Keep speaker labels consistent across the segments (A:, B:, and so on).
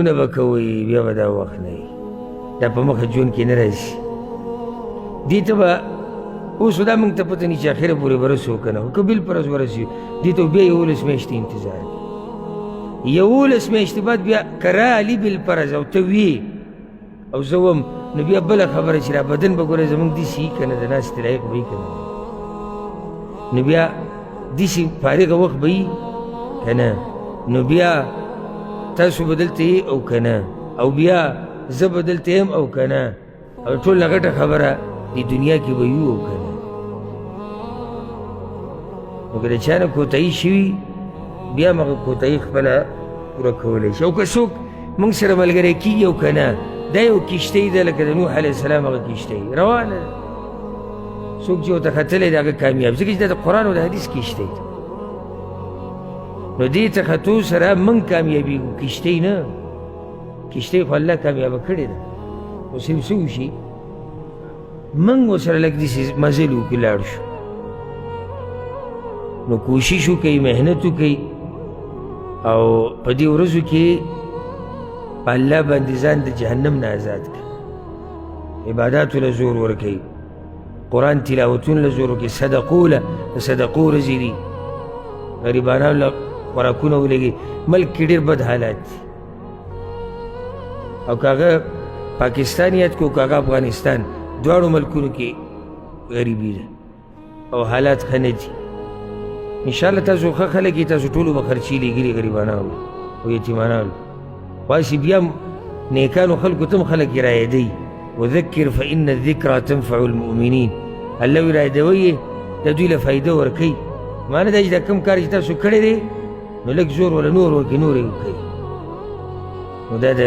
A: نه به کوئ بیا به دا وخت نه وي دا په مخه ژوند کې نه راځي دې ته به اوس دا موږ ته پته نه چې اخره پورې به رسو که نه خو که بالفرض ورسېږو دې ته بیا 11 میاشتې انتظار دی 11 میاشتې بعد بیا که راغلي بالفرض او ته وي او زه وم نو بیا بله خبره چې را بدن به ګوره زموږ داسې وي که نه د ناستې لایق به وي که نه نو بیا داسې فارغه وخت به وي که نه نو بیا تاسو به دلته یې او که نه او بیا زه به دلته یم او که نه او ټول نه غټه خبره دې دنیا کې به یو او که نه نو که د چا نه کوتاهي شوي بیا هم هغه کوتاهي خپله پوره کولی شي او که څوک موږ سره ملګری کېږي او که نه دا یو کښتۍ ده لکه د نوح علیه السلام هغه کښتۍ روانه ده څوک چې ورته ختلی دی هغه کامیاب ځکه چې دا د قرآن او د حدیث کښتۍ ده نو دې ته ختو سره موږ کامیابېږو کښتۍ نه کښتۍ خو الله کامیابه کړې ده خو صرف څه وشي موږ ورسره لږ داسې مزل وکړو لاړ شو نو کوشش وکړئ محنت وکړئ او په دې ورځو کې په الله باندې ځان د جهنم نه آزاد کړئ عباداتو له زور ورکوئ قرآن تلاوتونو له زور ورکوئ صدقو له د صدقو ورځې دي غریبانانو له خوراکونه ولګي ملک کې ډېر بد حالات دي او که هغه پاکستان یاد کړو که هغه افغانستان دواړو ملکونو کې غریبي ده او حالات ښه نه دي انشاءالله تاسو ښه خلک یې تاسو ټولو به خرچې لېږلي غریبانانو او یتیمانانو واسې بیا هم نیکانو خلکو ته هم خلک یې رایادوي وذکر فإن الذکرى تنفع المؤمنین الله وایي رایادوئ یې د دوی له فایده ورکوي معنی دا چې دا کوم کار چې تاسو کړی دی نو لږ زور ولا نور ورکړي نور یې وکوي نو دا د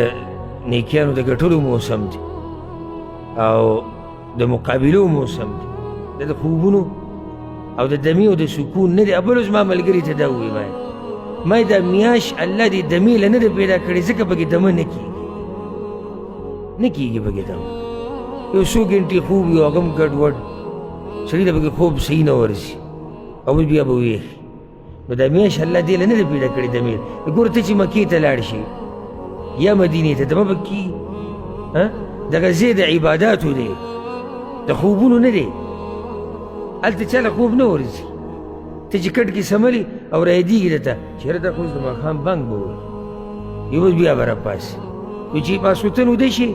A: نیکیانو د ګټلو موسم دی او د مقابلو موسم دی دا د خوبونو او د دمې او د سکون نه دی بل اوس ما ملګري ته دا ووایي ما دا میاش الله دې دمې له نه دی پیدا کړې ځکه پکې دمه نه کېږي نه کېږي پکې دمه یو څو ګنټې خوب وي هغه هم ګډوډ سړي ته پکې خوب صحیح نه ورځي او بیا به ویښ نو دا میاشت الله دې له نه دی پیدا کړې دمې ګوره ته چې مکې ته لاړ شي یا مدینې ته دمه به کېږي دغه ځای د عباداتو دی د خوبونو نه دی هلته چاله خوب نه ورځي ته چې کټ کې سملي او رایادېږي درته چېرې دا خو اوس د ماښام بانګ به ووایي یو بس بیا به راپاسي نو چې ماسخوتن وده شي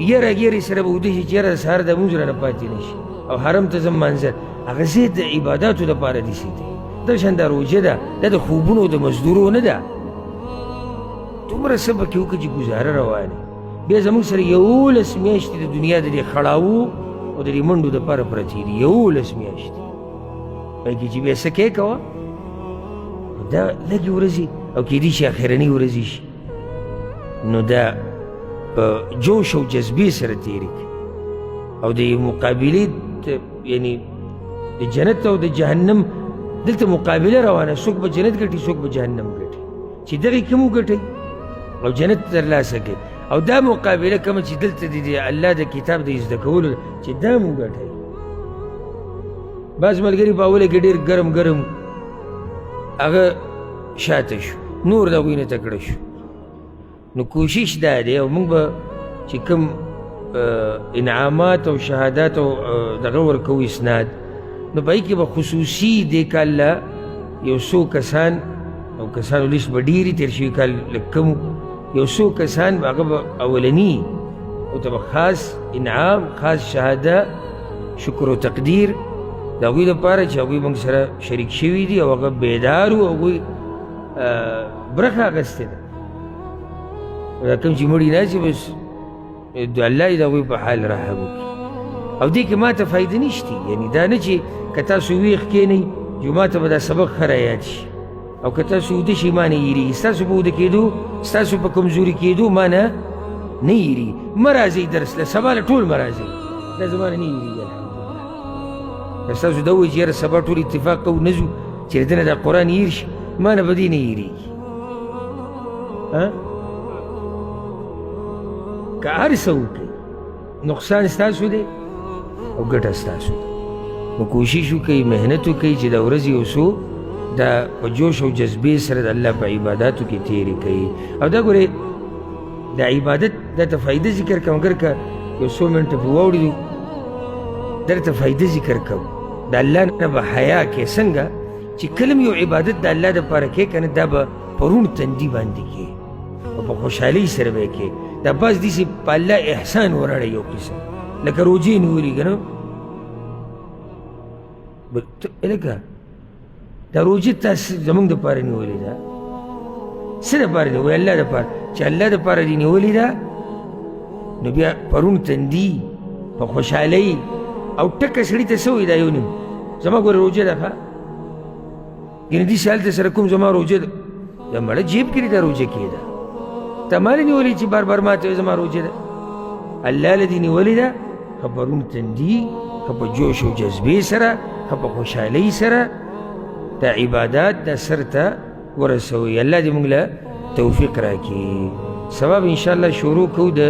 A: یره ګیرې سره به وده شي چې یاره د سهار د لمونځ رانه پاتې نه شي او حرم ته ځم مانځه هغه ځای د عباداتو دپاره داسې دی درشان دا روژه ده دا د خوبونو د مزدورو نه ده دومره څه پکې وکړه چې ګزاره روانې بیا زموږ سره 11 میاشتې د دنیا د دې خړاوو او د دې منډو دپاره پرتې دي 11 میاشتې پای کې چې بیا څه کې کوه دا لږې ورځې او کېدای شي اخرنۍ ورځې شي نو دا په جوش او جذبې سره تېرې کړي او د مقابلې یعنی د جنت او د جهنم دلته مقابله روانه څوک به جنت ګټي څوک به جهنم ګټي چې دغې کې مو ګټئ او جنت ترلاسه کړئ او دا مقابله کومه چې دلته د الله د کتاب د زده کولو چې دا مو ګټئ بعض ملګري په اوله کې ډېر ګرم ګرم هغه شاته شو نور د هغوی نه تکړه شو نو کوشش دا دی او موږ به چې کوم انعامات او شهادات او دغه ورکوو اسناد نو په هغې کې به خصوصي دې کال له یو څو کسان او کسانو لیست به ډېرې تېر شوي کال لږ کم یو څو کسان هغه به اولني او ته به خاص انعام خاص شهاده شکر و تقدیر د هغوی دپاره چې هغوی موږ سره شریک شوي دي او هغه بیدار وو هغوی برخه اخیستې ده دا کوم چې مړي ناست بس الله دې د هغوی په حال رحم وکړي او دې کې ما ته فایده نشته یعنی دا نه چې که تاسو ویښ کښېنئ جوما ته به دا سبق ښه رایاد شي او که تاسو وده شئ ما نه هېرېږي ستاسو په وده کېدو ستاسو په کمزوري کېدو ما نه هېرېږي مه راځئ درس له سبا له ټول مه راځئ دا زما نه هېرېږي الحمدلله که ستاسو دا ووایي چې یاره سبا ټول اتفاق کوو نه ځو چې د نه دا قرآن هېر شي ما نه به دې نه هېرېږي که هر څه وکړئ نقصان ستاسو دی او ګټه ستاسو ده نو کوشش وکړئ محنت وکړئ چې دا ورځې یو څو دا په جوش او جذبې سره د الله په عباداتو کې تېرې کوي او دا ګورئ دا عبادت دا ته فایده ذکر کوم اگر که یو څو منټه پرې واوړېدو درته فایده ذکر کوم د الله نه به حیا کې څنګه چې کله یو عبادت د الله دپاره کوې که نه دا به په روڼ تندي باندې کوې او په خوشحالۍ سره به یې کوې دا بعض داسې په الله احسان وراړی یو قسم لکه روجې نیولي که نه لکه دا روجې تاسو زموږ دپاره نیولې ده څه دپاره دی وایي الله دپاره چې الله دپاره دې نیولې ده نو بیا په روڼ تندي په خوشحالۍ او ټکه سړي ته څه وایي دا یو نیم زما ګوره روجه ده ښه یعنې داسې هلته سره کوم زما روجه ده دا مړه جیب کې دا روجه کېده ته ما نه نیولې چې بار بار ماته وایي زما روجه ده الله له دې نیولې ده ښه په روڼ تندي ښه په جوش او جذبې سره ښه په خوشحالۍ سره دا عبادات دا سر ته ورسوي الله دې موږ له توفیق راکړي سبب انشاءالله شروع کوو د